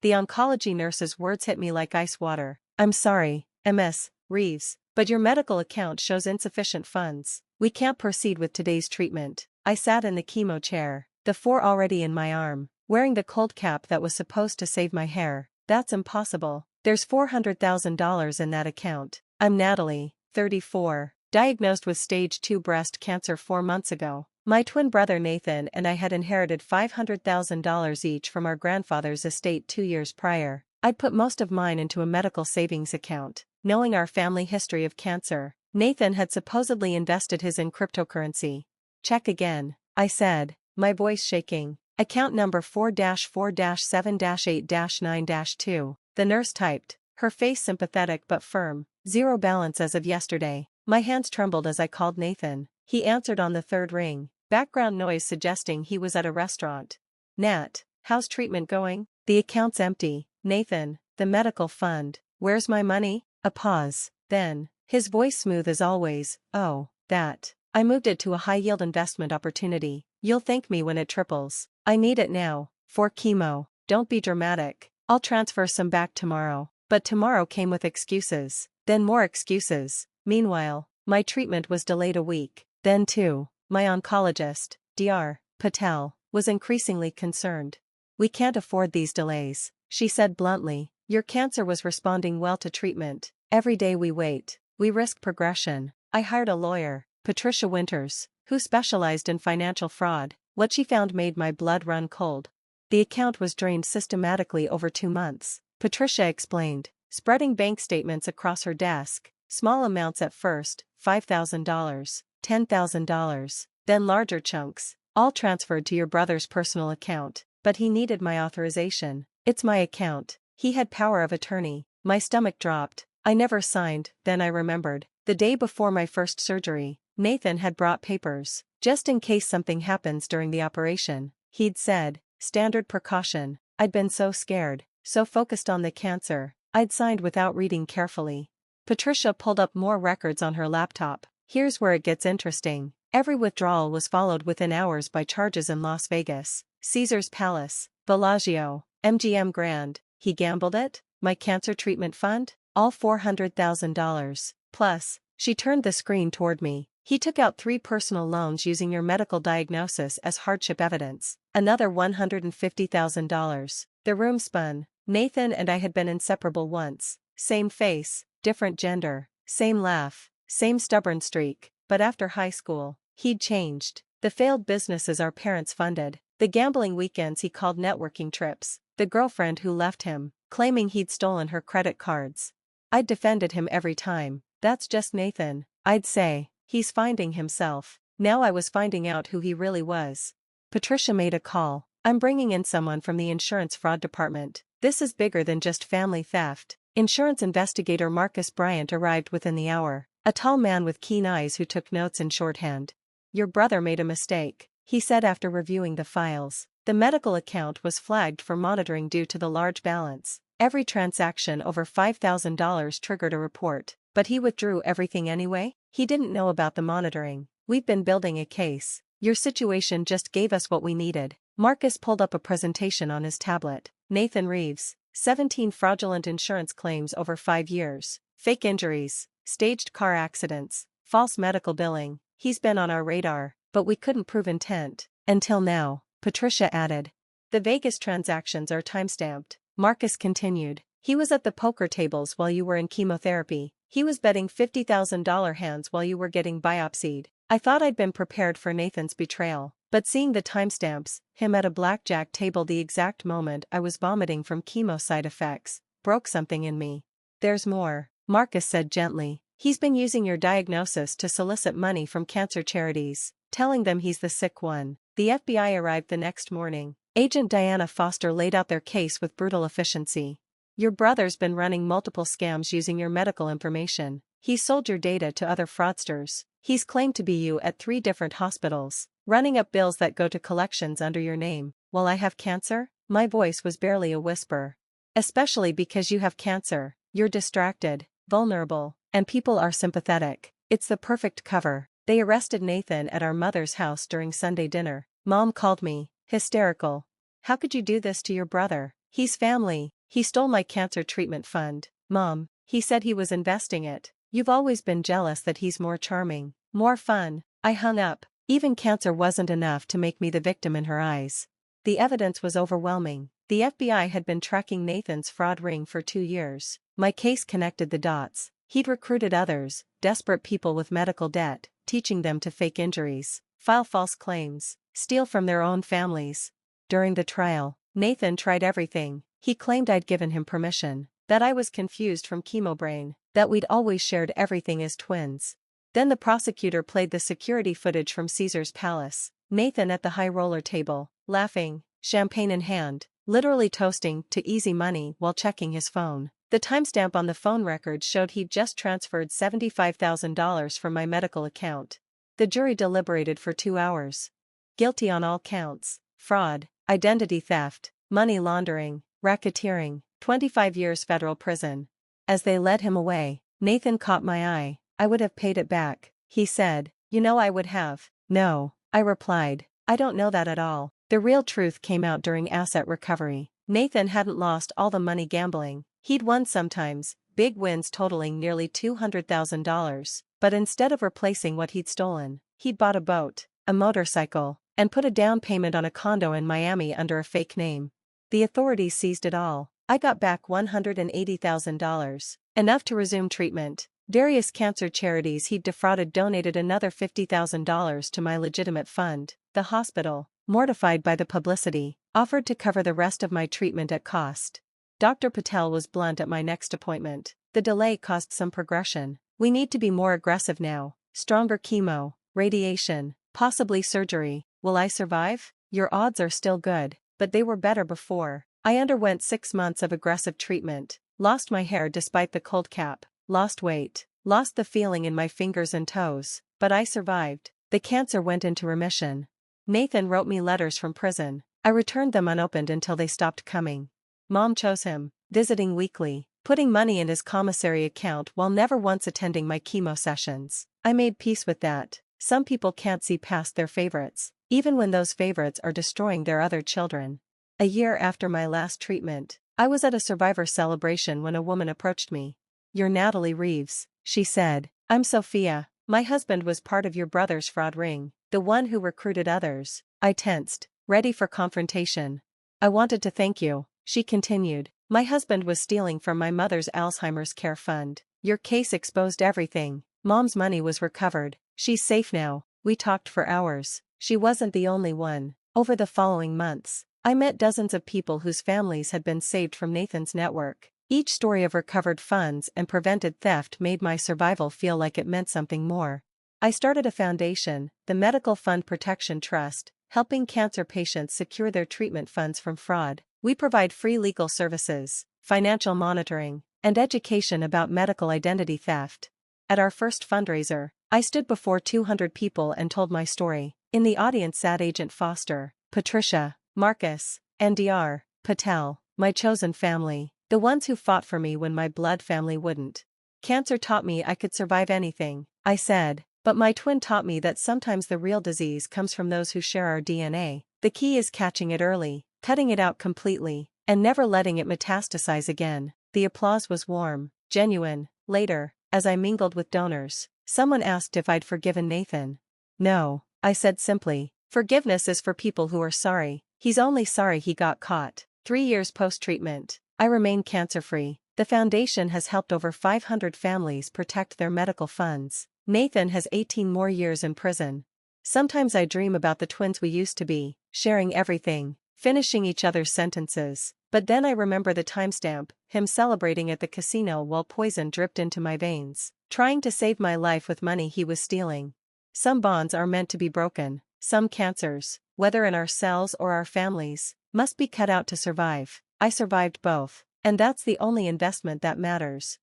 The oncology nurse's words hit me like ice water. "I'm sorry, Ms. Reeves, but your medical account shows insufficient funds. We can't proceed with today's treatment." I sat in the chemo chair, the 4 already in my arm, wearing the cold cap that was supposed to save my hair. "That's impossible. There's $400,000 in that account. I'm Natalie, 34, diagnosed with stage 2 breast cancer 4 months ago. My twin brother Nathan and I had inherited $500,000 each from our grandfather's estate 2 years prior. I'd put most of mine into a medical savings account. Knowing our family history of cancer, Nathan had supposedly invested his in cryptocurrency. "Check again," I said, my voice shaking. "Account number 4-4-7-8-9-2. The nurse typed, her face sympathetic but firm. "Zero balance as of yesterday." My hands trembled as I called Nathan. He answered on the 3rd ring, background noise suggesting he was at a restaurant. "Nat, how's treatment going?" "The account's empty, Nathan. The medical fund." "Where's my money?" A pause, then, his voice smooth as always, "Oh, that. I moved it to a high-yield investment opportunity. You'll thank me when it triples. I need it now, for chemo." "Don't be dramatic. I'll transfer some back tomorrow." But tomorrow came with excuses, then more excuses. Meanwhile, my treatment was delayed a week. Then too, my oncologist, Dr. Patel, was increasingly concerned. "We can't afford these delays," she said bluntly. "Your cancer was responding well to treatment. Every day we wait, we risk progression." I hired a lawyer, Patricia Winters, who specialized in financial fraud. What she found made my blood run cold. The account was drained systematically over 2 months, Patricia explained, spreading bank statements across her desk. Small amounts at first, $5,000, $10,000, then larger chunks, all transferred to your brother's personal account. But he needed my authorization. "It's my account." He had power of attorney. My stomach dropped. I never signed. Then I remembered. The day before my first surgery, Nathan had brought papers, just in case something happens during the operation. He'd said, "Standard precaution." I'd been so scared, so focused on the cancer, I'd signed without reading carefully. Patricia pulled up more records on her laptop. "Here's where it gets interesting. Every withdrawal was followed within hours by charges in Las Vegas, Caesar's Palace, Bellagio, MGM Grand." "He gambled it? My cancer treatment fund? All $400,000. Plus," she turned the screen toward me, "he took out 3 personal loans using your medical diagnosis as hardship evidence. Another $150,000. The room spun. Nathan and I had been inseparable once. Same face, different gender, same laugh, same stubborn streak. But after high school, he'd changed. The failed businesses our parents funded, the gambling weekends he called networking trips, the girlfriend who left him, claiming he'd stolen her credit cards. I'd defended him every time. "That's just Nathan," I'd say. "He's finding himself." Now I was finding out who he really was. Patricia made a call. "I'm bringing in someone from the insurance fraud department. This is bigger than just family theft." Insurance investigator Marcus Bryant arrived within the hour, a tall man with keen eyes who took notes in shorthand. "Your brother made a mistake," he said after reviewing the files. "The medical account was flagged for monitoring due to the large balance. Every transaction over $5,000 triggered a report, but he withdrew everything anyway. He didn't know about the monitoring. We've been building a case. Your situation just gave us what we needed." Marcus pulled up a presentation on his tablet. "Nathan Reeves, 17 fraudulent insurance claims over 5 years, fake injuries, staged car accidents, false medical billing. He's been on our radar, but we couldn't prove intent. Until now," Patricia added. "The Vegas transactions are timestamped," Marcus continued. "He was at the poker tables while you were in chemotherapy. He was betting $50,000 hands while you were getting biopsied." I thought I'd been prepared for Nathan's betrayal, but seeing the timestamps, him at a blackjack table the exact moment I was vomiting from chemo side effects, broke something in me. "There's more," Marcus said gently. "He's been using your diagnosis to solicit money from cancer charities, telling them he's the sick one." The FBI arrived the next morning. Agent Diana Foster laid out their case with brutal efficiency. "Your brother's been running multiple scams using your medical information. He's sold your data to other fraudsters. He's claimed to be you at 3 different hospitals, running up bills that go to collections under your name. While I have cancer?" My voice was barely a whisper. "Especially because you have cancer, you're distracted, vulnerable, and people are sympathetic. It's the perfect cover." They arrested Nathan at our mother's house during Sunday dinner. Mom called me, hysterical. "How could you do this to your brother?" He's family. He stole my cancer treatment fund, Mom. He said he was investing it. You've always been jealous that he's more charming, more fun. I hung up. Even cancer wasn't enough to make me the victim in her eyes. The evidence was overwhelming. The FBI had been tracking Nathan's fraud ring for 2 years. My case connected the dots. He'd recruited others, desperate people with medical debt, teaching them to fake injuries, file false claims, steal from their own families. During the trial, Nathan tried everything. He claimed I'd given him permission, that I was confused from chemo brain, that we'd always shared everything as twins. Then the prosecutor played the security footage from Caesar's palace. Nathan at the high roller table, laughing, champagne in hand, literally toasting to easy money while checking his phone. The timestamp on the phone record showed he'd just transferred $75,000 from my medical account. The jury deliberated for 2 hours. Guilty on all counts: fraud, identity theft, money laundering, racketeering, 25 years federal prison. As they led him away, Nathan caught my eye. I would have paid it back, he said. You know I would have. No, I replied. I don't know that at all. The real truth came out during asset recovery. Nathan hadn't lost all the money gambling. He'd won sometimes, big wins totaling nearly $200,000, but instead of replacing what he'd stolen, he'd bought a boat, a motorcycle, and put a down payment on a condo in Miami under a fake name. The authorities seized it all. I got back $180,000, enough to resume treatment. Various cancer charities he'd defrauded donated another $50,000 to my legitimate fund. The hospital, mortified by the publicity, offered to cover the rest of my treatment at cost. Dr. Patel was blunt at my next appointment. The delay caused some progression. We need to be more aggressive now. Stronger chemo, radiation, possibly surgery. Will I survive? Your odds are still good, but they were better before. I underwent 6 months of aggressive treatment, lost my hair despite the cold cap, lost weight, lost the feeling in my fingers and toes, but I survived. The cancer went into remission. Nathan wrote me letters from prison. I returned them unopened until they stopped coming. Mom chose him, visiting weekly, putting money in his commissary account while never once attending my chemo sessions. I made peace with that. Some people can't see past their favorites, even when those favorites are destroying their other children. A year after my last treatment, I was at a survivor celebration when a woman approached me. "You're Natalie Reeves," she said. "I'm Sophia. My husband was part of your brother's fraud ring, the one who recruited others." I tensed, ready for confrontation. "I wanted to thank you," she continued. "My husband was stealing from my mother's Alzheimer's care fund. Your case exposed everything. Mom's money was recovered. She's safe now." We talked for hours. She wasn't the only one. Over the following months, I met dozens of people whose families had been saved from Nathan's network. Each story of recovered funds and prevented theft made my survival feel like it meant something more. I started a foundation, the Medical Fund Protection Trust, helping cancer patients secure their treatment funds from fraud. We provide free legal services, financial monitoring, and education about medical identity theft. At our first fundraiser, I stood before 200 people and told my story. In the audience sat Agent Foster, Patricia, Marcus, and Dr. Patel, my chosen family, the ones who fought for me when my blood family wouldn't. "Cancer taught me I could survive anything," I said, "but my twin taught me that sometimes the real disease comes from those who share our DNA. The key is catching it early, cutting it out completely, and never letting it metastasize again." The applause was warm, genuine. Later, as I mingled with donors, someone asked if I'd forgiven Nathan. "No," I said simply. "Forgiveness is for people who are sorry. He's only sorry he got caught." 3 years post-treatment, I remain cancer-free. The foundation has helped over 500 families protect their medical funds. Nathan has 18 more years in prison. Sometimes I dream about the twins we used to be, sharing everything, finishing each other's sentences. But then I remember the timestamp, him celebrating at the casino while poison dripped into my veins, trying to save my life with money he was stealing. Some bonds are meant to be broken. Some cancers, whether in ourselves or our families, must be cut out to survive. I survived both, and that's the only investment that matters.